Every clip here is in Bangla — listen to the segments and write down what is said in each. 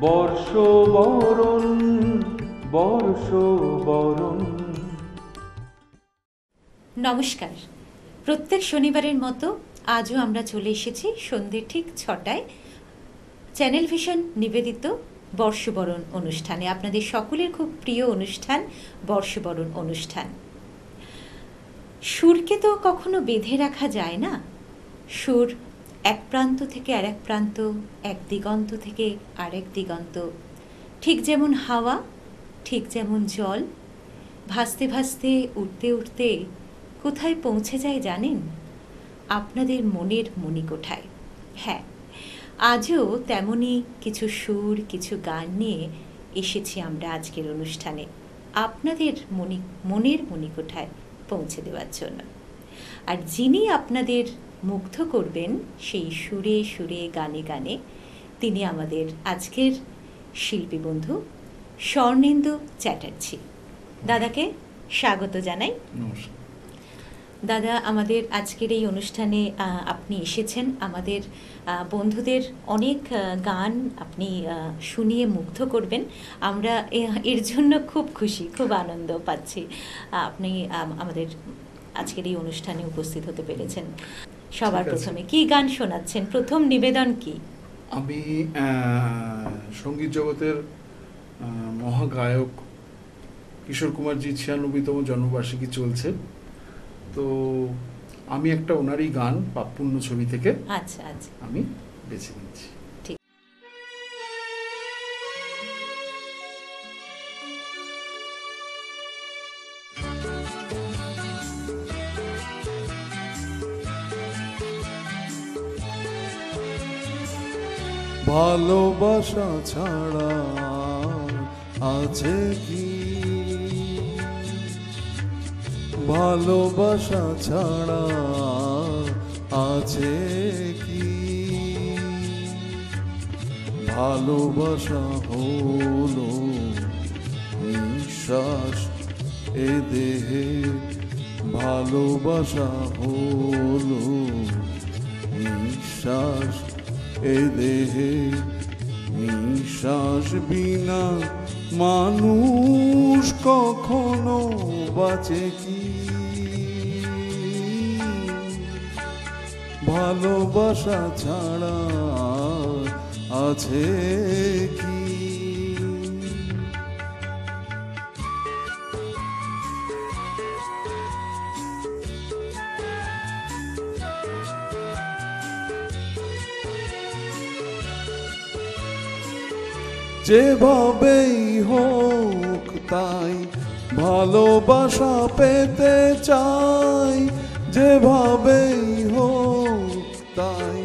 বর্ষবরণ বর্ষবরণ। নমস্কার। প্রত্যেক শনিবারের মতো আজও আমরা চলে এসেছি সন্ধ্যে ঠিক 6টায় চ্যানেল ভিশন নিবেদিত বর্ষবরণ অনুষ্ঠানে, আপনাদের সকলের খুব প্রিয় অনুষ্ঠান বর্ষবরণ অনুষ্ঠান। সুরকে তো কখনো বেঁধে রাখা যায় না। সুর এক প্রান্ত থেকে আরেক প্রান্ত, এক দিগন্ত থেকে আরেক দিগন্ত, ঠিক যেমন হাওয়া, ঠিক যেমন জল, ভাসতে ভাসতে উঠতে উঠতে কোথায় পৌঁছে যায় জানেন? আপনাদের মনের মণিকোঠায়। হ্যাঁ, আজও তেমনই কিছু সুর, কিছু গান নিয়ে এসেছি আমরা আজকের অনুষ্ঠানে আপনাদের মনের মণিকোঠায় পৌঁছে দেওয়ার জন্য। আর যিনি আপনাদের মুগ্ধ করবেন সেই সুরে সুরে গানে গানে, তিনি আমাদের আজকের শিল্পী বন্ধু স্বর্ণেন্দু চ্যাটার্জি। দাদাকে স্বাগত জানাই। নমস্কার দাদা, আমাদের আজকের এই অনুষ্ঠানে আপনি এসেছেন, আমাদের বন্ধুদের অনেক গান আপনি শুনিয়ে মুগ্ধ করবেন। আমরা এর জন্য খুব খুশি, খুব আনন্দ পাচ্ছি আপনি আমাদের আজকের এই অনুষ্ঠানে উপস্থিত হতে পেরেছেন। সবার প্রথমে কি গান শোনাচ্ছেন? প্রথম নিবেদন কি? আমি সঙ্গীত জগতের মহাগায়ক কিশোর কুমারজি 96তম জন্মবার্ষিকী চলছে, তো আমি একটা ওনারই গান পাপপুণ্য ছবি থেকে আচ্ছা আচ্ছা আমি বেছে নিচ্ছি। ভালোবাসা ছাড়া আছে কি, ভালোবাসা ছাড়া আছে কি, ভালোবাসা হলো নিঃশ্বাস এ দেহে, ভালোবাসা হলো নিঃশ্বাস এ দেহে, নিঃশ্বাস বিনা মানুষ কখনো বাঁচে কি, ভালোবাসা ছাড়া আছে কি। যেভাবেই হোক তাই ভালোবাসা পেতে চাই, যেভাবেই হোক তাই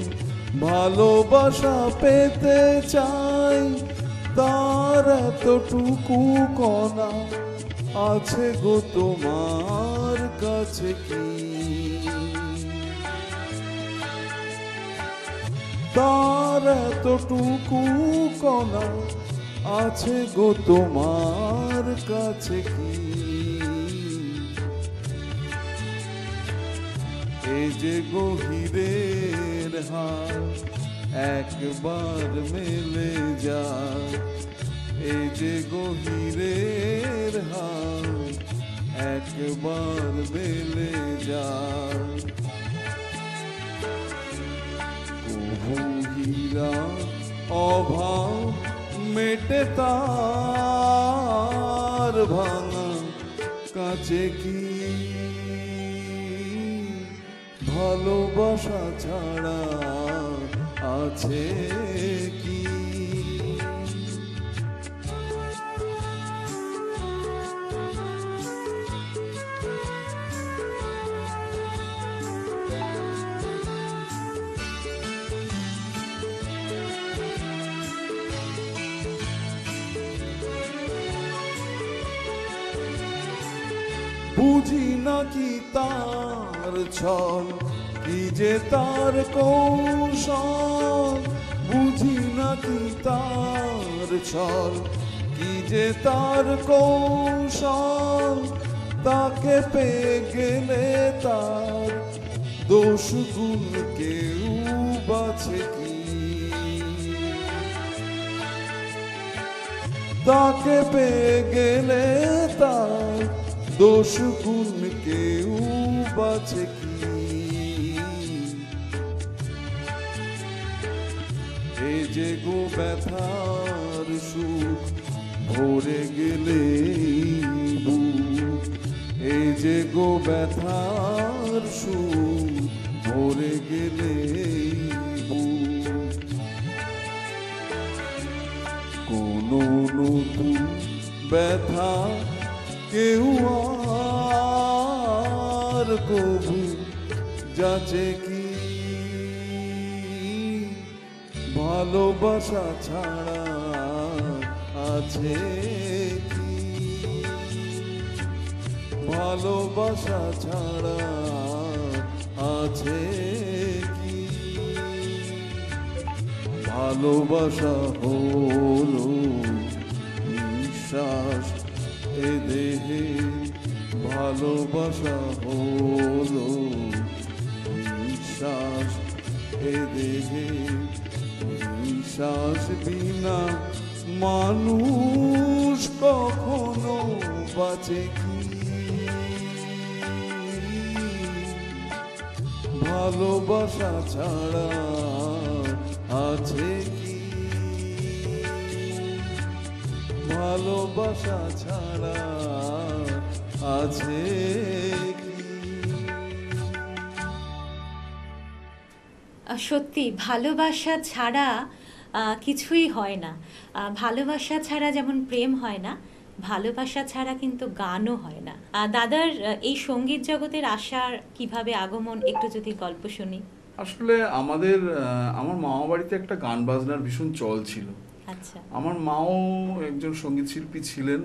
ভালোবাসা পেতে চাই, তার এতটুকু কণা আছে গো তোমার কাছে কি, তার এতটুকু কণা আছে গো তোমার কাছে কি। এই যে গভীরের হাত একবার মেলে যায়, এই যে গভীরের হাত একবার মেলে যায়, হীরা অভাব মেটে তার ভাঙা কাছে কি, ভালোবাসা ছাড়া আছে কি। বুঝি নাকি তার ছল, কি যে তার কৌশল, বুঝি নাকি তার ছল, কি যে তার কৌশল, তাকে পেয়ে গেলে তার দোষ গুণ কেউ বাছে কি, তাকে পেয়ে গেলে তার দোষ গুণ কেউ বাছে কি? এই যে গো ব্যথার সুখ ভরে গেলে বুক, এই যে গো ব্যথার সুখ ভরে গেলে বুক, কোনো নতুন ব্যথা কেউ আর কবু যাচ্ছে কি? ভালোবাসা ছাড়া আছে কি? ভালোবাসা ছাড়া আছে কি? ভালোবাসা হলো নিঃশ্বাস এ দেহে, ভালোবাসা হলো নিঃশ্বাস এ দেহে, নিঃশ্বাস বিনা মানুষ কখনো বাঁচে কি? ভালোবাসা ছাড়া আছে কি? ভালোবাসা ছাড়া আছে কি? সত্যি ভালোবাসা ছাড়া কিছুই হয় না। ভালোবাসা ছাড়া যেমন প্রেম হয় না, ভালোবাসা ছাড়া কিন্তু গানও হয় না। দাদার এই সঙ্গীত জগতের আসার কিভাবে আগমন, একটু যদি গল্প শুনি। আসলে আমার মামা বাড়িতে একটা গান বাজনার ভীষণ চল ছিল। আচ্ছা। আমার মাও একজন সঙ্গীত শিল্পী ছিলেন।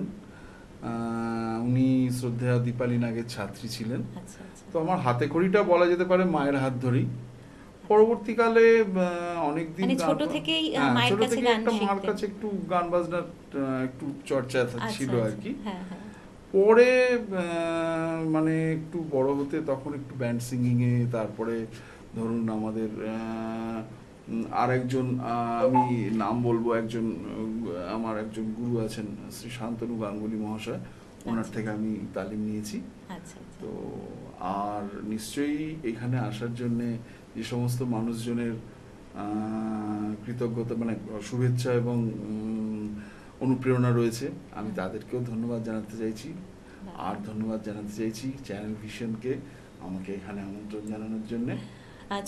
উনি শ্রদ্ধেয়া দীপালি নাগের ছাত্রী ছিলেন। আচ্ছা আচ্ছা। তো আমার হাতে খড়িটা বলা যেতে পারে মায়ের হাত ধরেই। পরবর্তীকালে অনেকদিন মানে ছোট থেকেই মায়ের কাছে গান একটা মার শিখতেন। কাছে একটু গান বাজনার একটু চর্চা ছিল আর কি। হ্যাঁ হ্যাঁ। পরে মানে একটু বড় হতে তখন একটু ব্যান্ড সিঙ্গিং এ, তারপরে ধরুন আমাদের আরেকজন আমি নাম বলবো, একজন আমার একজন গুরু আছেন শ্রী শান্তনু গাঙ্গুলি মহাশয়, ওনার থেকে আমি তালিম নিয়েছি। আচ্ছা আচ্ছা। তো আর নিশ্চয়ই এখানে আসার জন্যে যে সমস্ত মানুষজনের কৃতজ্ঞতা মানে শুভেচ্ছা এবং অনুপ্রেরণা রয়েছে, আমি তাদেরকেও ধন্যবাদ জানাতে চাইছি। আর ধন্যবাদ জানাতে চাইছি চ্যানেল ভিশনকে আমাকে এখানে আমন্ত্রণ জানানোর জন্য।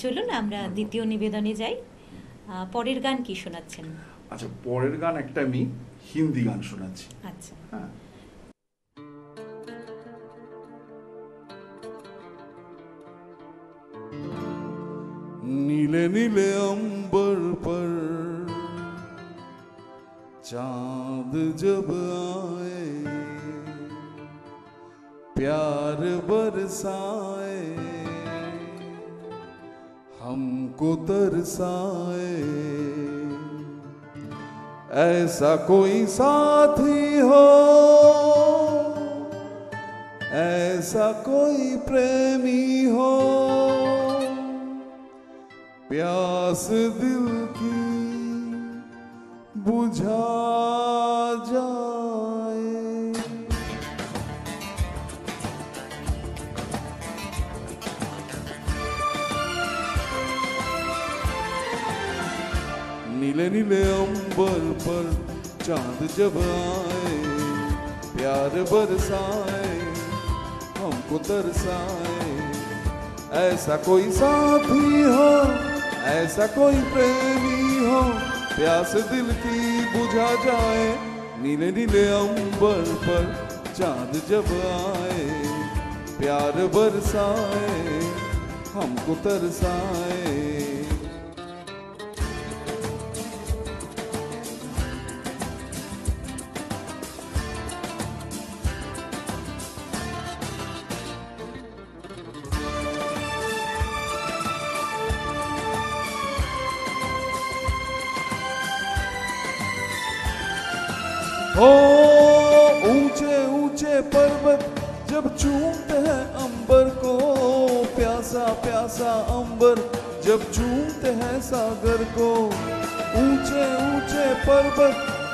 চলুন আমরা দ্বিতীয় নিবেদনে যাই। পরের গান কি শোনাচ্ছেন? আচ্ছা, পরের গান একটা আমি হিন্দি গান শোনাচ্ছি। আচ্ছা। হ্যাঁ। नीले नीले अंबर पर चांद जब आए, प्यार बरसाए, हमको तरसाए, ऐसा कोई साथी हो, ऐसा कोई प्रेमी हो, प्यास दिल की बुझा जाए। नीले नीले अंबर पर चांद जब आए, प्यार बरसाए, हमको तरसाए, ऐसा कोई साथी हो, ऐसा कोई प्रेमी हो, प्यास दिल की बुझा जाए। नीले नीले अंबर पर चांद जब आए, प्यार बरसाए, हमको तरसाए। ओ ऊंचे ऊंचे पर्वत जब चूमते हैं अंबर को, प्यासा प्यासा अंबर जब चूमते हैं सागर को। ऊंचे ऊंचे पर्वत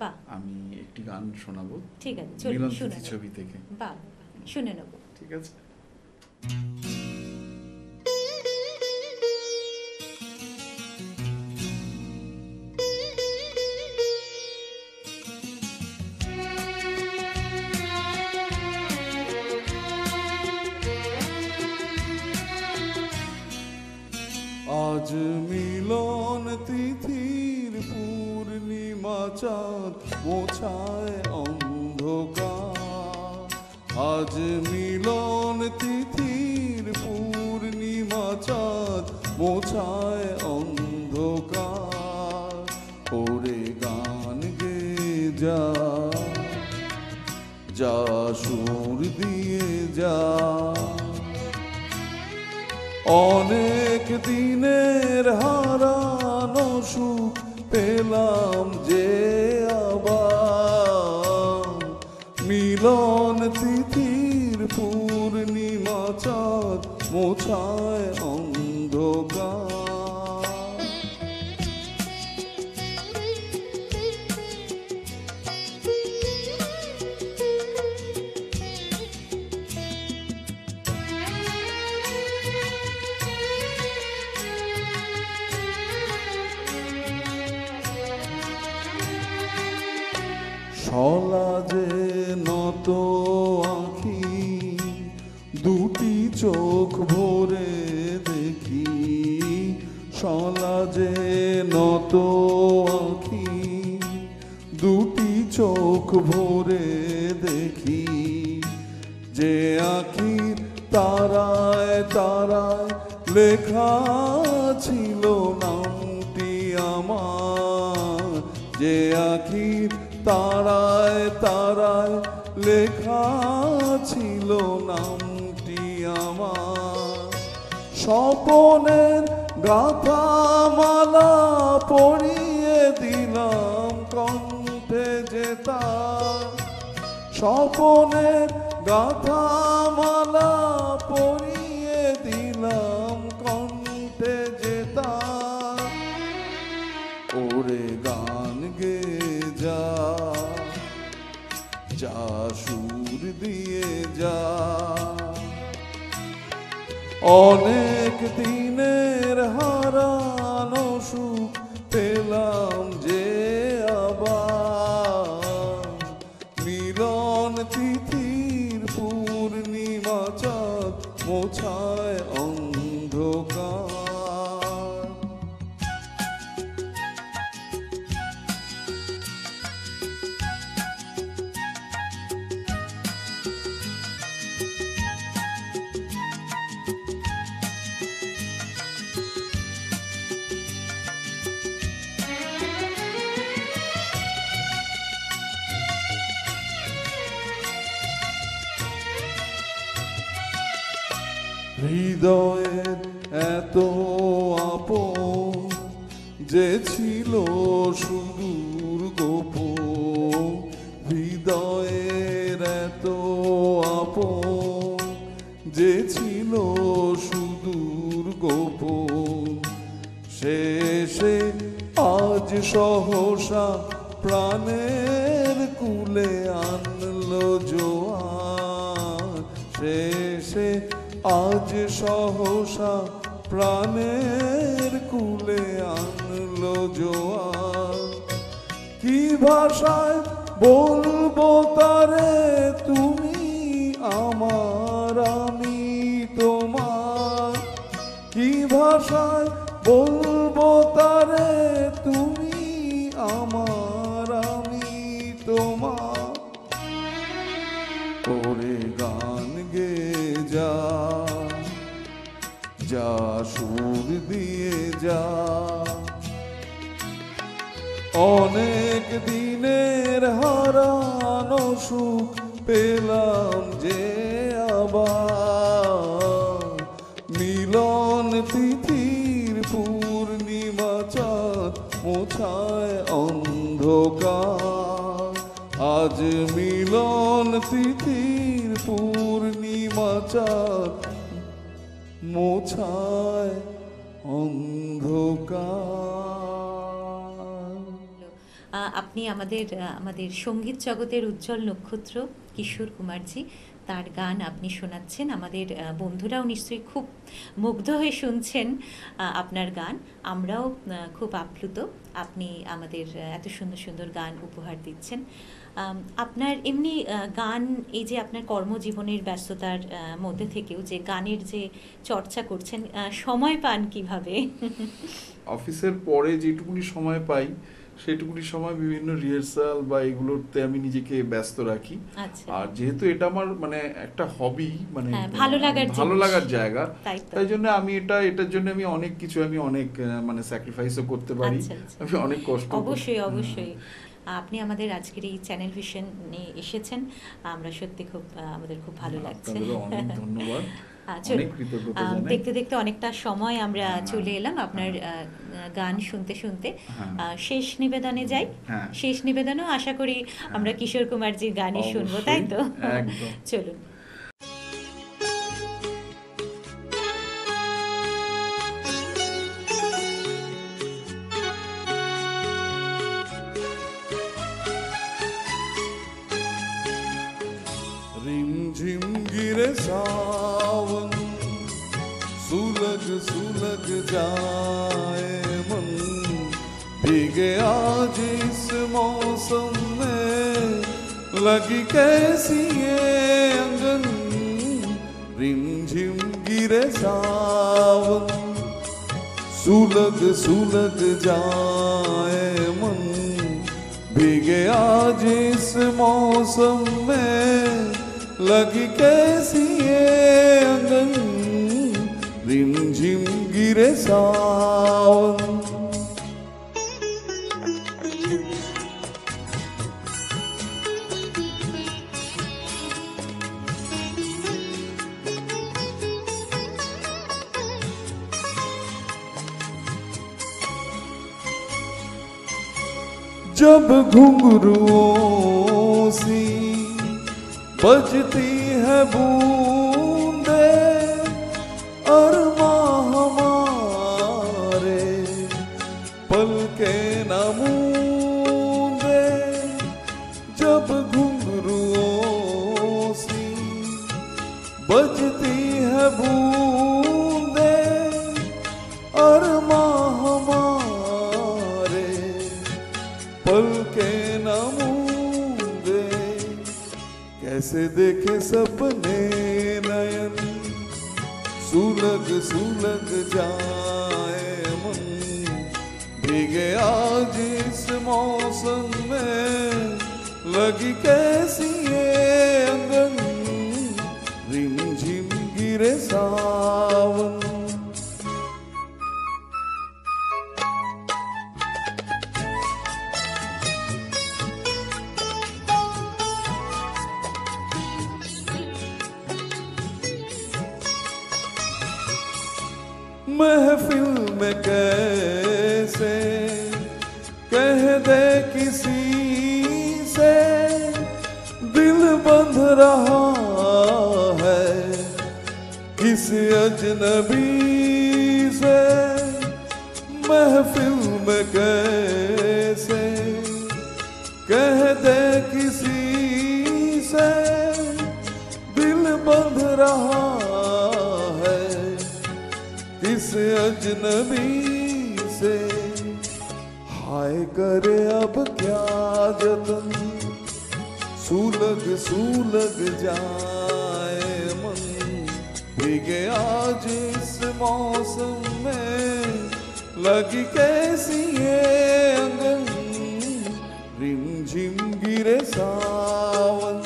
বাহ, আমি একটি গান শোনাবো ঠিক আছে, চলুন মিলন শুনে তিথি নেব। ছবি থেকে। বাহ, শুনে নেব। ঠিক আছে। আজ মিলন তিথির পূর্ণিমা চাঁদ মোছায় অন্ধকার। আজ মিলন তিথির পূর্ণিমা চাঁদ মোছায় অন্ধকার। ওরে গান গে যা, যা সুর দিয়ে যা, অনেক দিনের হারানো সুখ পেলাম যে আবার। মিলন তিথির পূর্ণিমা চাঁদ মোছায় অন্ধকার। শলা যে নত আঁখি, দুটি চোখ ভরে দেখি। শলা যে নত আঁখি, দুটি চোখ ভরে দেখি। যে আঁখির তারায় তারায় লেখা ছিল নামটি আমার। যে আঁখির তারায় তারায় লেখা ছিল নামটি আমার। স্বপনের গাথা মালা পরিয়ে দিলাম কণ্ঠে যে তার। স্বপনের গাথা মালা পরিয়ে দিলাম কণ্ঠে যে তার। ওরে গান গে যা, যা সুর দিয়ে যা, অনেক দিনের হারানো সুখ পেলাম যে আবার। মিলন তিথির পূর্ণিমা চাঁদ মোছায় অন্ধকার। হৃদয়ের এত আপন যে ছিল সুদূর গোপন। হৃদয়ের এত আপন যে ছিল সুদূর গোপন। শেষে আজ সহসা প্রাণের কুলে আনলো জোয়ার। শেষে আজ সহসা প্রাণের কুলে আনলো জোয়ার। কি ভাষায় বলবো তারে তুমি আমার আমি তোমার। কি ভাষায় বলবো তারে তুমি আমার আমি তোমার। ওরে গান গে যা, যা সুর দিয়ে যা, অনেক দিনের হারানো সুখ পেলাম যে আবার। মিলন তিথির পূর্ণিমা চাঁদ মোছায় অন্ধকার। আজ মিলন তিথির পূর্ণিমা চাঁদ মোছায় অন্ধকার। আপনি আমাদের আমাদের সঙ্গীত জগতের উজ্জ্বল নক্ষত্র কিশোর কুমারজি, তার গান আপনি শোনাচ্ছেন। আমাদের বন্ধুরাও নিশ্চয়ই খুব মুগ্ধ হয়ে শুনছেন আপনার গান। আমরাও খুব আপ্লুত আপনি আমাদের এত সুন্দর সুন্দর গান উপহার দিচ্ছেন। আপনার এমনি গান, এই যে আপনার কর্মজীবনের ব্যস্ততার মধ্যে থেকেও যে গানের যে চর্চা করছেন, সময় পান কিভাবে? অফিসের পরে যেটুকুনি সময় পাই সেটুকুনি সময় বিভিন্ন রিহার্সাল বা এগুলোতে আমি নিজেকে ব্যস্ত রাখি। আচ্ছা। আর যেহেতু এটা আমার মানে একটা হবি, মানে ভালো লাগার জায়গা, তাই তো। তাই জন্য আমি এটার জন্য আমি অনেক কিছু অনেক মানে স্যাক্রিফাইসও করতে পারি। আচ্ছা, আচ্ছা। আমি অনেক কষ্ট অবশ্যই অবশ্যই। আপনি আমাদের আজকের এই চ্যানেল ভিশন নিয়ে এসেছেন, আমরা সত্যি খুব আমাদের খুব ভালো লাগছে। আপনাদেরও অনেক ধন্যবাদ, চলুন, অনেক কৃতজ্ঞতা জানাই। দেখতে দেখতে অনেকটা সময় আমরা চলে এলাম আপনার গান শুনতে শুনতে। শেষ নিবেদনে যাই। শেষ নিবেদনও আশা করি আমরা কিশোর কুমারজির গানই শুনবো, তাই তো? একদম। চলুন। रिमझिम गिरे सावन, सुलग सुलग जाए मन, भीगे आज इस मौसम में, लगी कैसी ये अंगन। रिमझिम गिरे सावन, सुलग सुलग जाए मन, भीगे आज इस मौसम में, लगी कैसी ये अंगन। रिमझिम गिरे सावन, जब घुंघरुओं सी बजती है बूंदे, अरमां हमारे पलके न मूंदे। जब घुंघरुओं सी बजती है बूंदे, अरमां हमारे पलके न मूंदे। कैसे देखे सपने नयन, सुलग सुलग जाए मन, भीगे आज इस मौसम में, लगी कैसी ये अंगन। रिमझिम गिरे सावन, महफिल में कैसे कह दे किसी से, दिल बंध रहा है किसी अजनबी से। महफिल में कैसे कह दे किसी से, दिल बंध रहा है किस अजनबी से। हाय करे अब क्या जतन, सुलग सुलग जाए मन, भीगे आज इस मौसम में, लगी कैसी ये अंगन। रिमझिम गिरे सावन,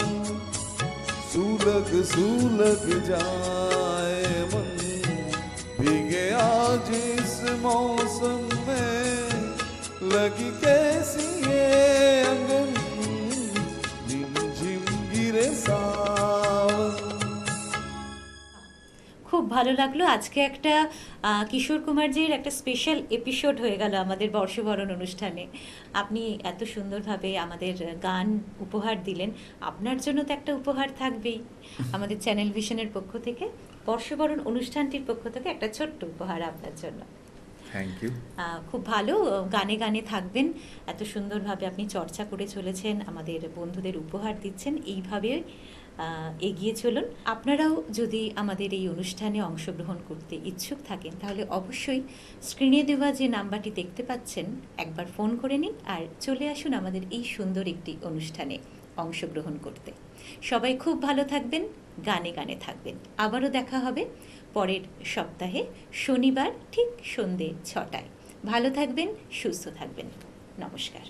सुलग सुलग जाए मन, भीगे आज इस मौसम में, लगी कैसी ये अंगन। रिमझिम गिरे सावन। খুব ভালো লাগলো। আজকে একটা কিশোর কুমারজির একটা স্পেশাল এপিসোড হয়ে গেল আমাদের বর্ষবরণ অনুষ্ঠানে। আপনি এত সুন্দরভাবে আমাদের গান উপহার দিলেন, আপনার জন্য তো একটা উপহার থাকবেই। আমাদের চ্যানেল ভিশনের পক্ষ থেকে বর্ষবরণ অনুষ্ঠানটির পক্ষ থেকে একটা ছোট্ট উপহার আপনার জন্য। Thank you. খুব ভালো, গানে গানে থাকবেন, এত সুন্দরভাবে আপনি চর্চা করে চলেছেন, আমাদের বন্ধুদের উপহার দিচ্ছেন, এইভাবে এগিয়ে চলুন। আপনারাও যদি আমাদের এই অনুষ্ঠানে অংশগ্রহণ করতে ইচ্ছুক থাকেন তাহলে অবশ্যই স্ক্রিনে দেওয়া যে নাম্বারটি দেখতে পাচ্ছেন একবার ফোন করে নিন আর চলে আসুন আমাদের এই সুন্দর একটি অনুষ্ঠানে অংশগ্রহণ করতে। সবাই খুব ভালো থাকবেন, গানে গানে থাকবেন। আবারও দেখা হবে পরের সপ্তাহে শনিবার ঠিক সন্ধে 6টায়। ভালো থাকবেন, সুস্থ থাকবেন। নমস্কার।